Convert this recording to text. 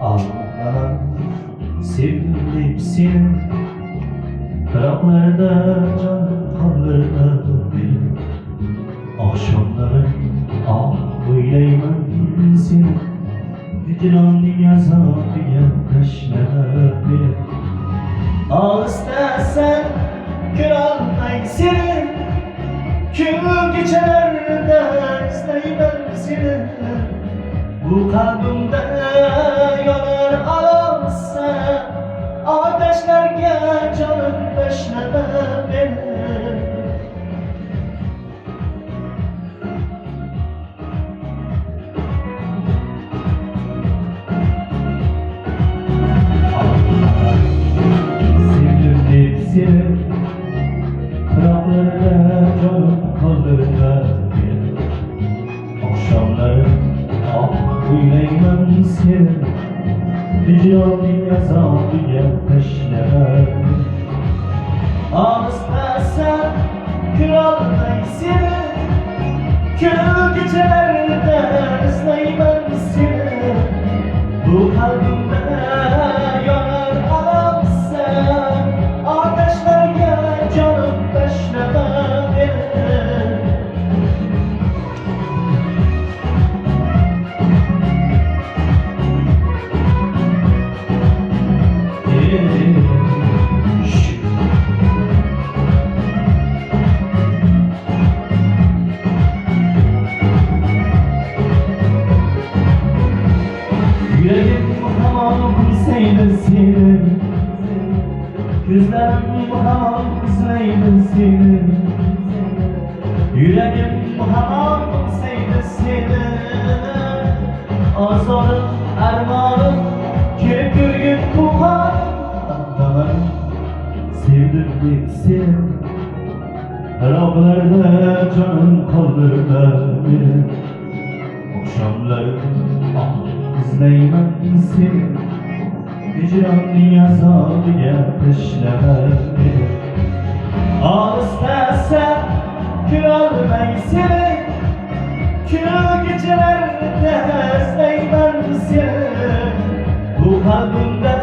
Allah'ım sevdim seni, bıraklarda can kalırda benim. Akşamları oynayman seni, hicran dünyası yaklaşma beni. İstersen gül almayı seni, kül gecelerde izleymen seni. Bu kalbimde yanar alamsa, ateşlerge canım beşleme beni. Bıraklarda canım kaldırda beni. Akşamları oynayman seni, hicran dünyası yaklaşma. İstersen kül almayı seni, kül gecelerde izleymen seni. Bu kalbimde yanar alamsa, ateşlerge canım beşleme beni. Yüreğim hamam seylesin, gözlerim hamam seylesin. Yüreğim hamam seylesin, azarım ermanım köpürgün buhar. Andalarım sevdim seni, bıraklarda canım kaldırda beni. Akşamları izleymen seni, hicran dünyası yaklaşma beni. İstersen kül almayı seni, kül gecelerde izleymen seni. Bu kalbimde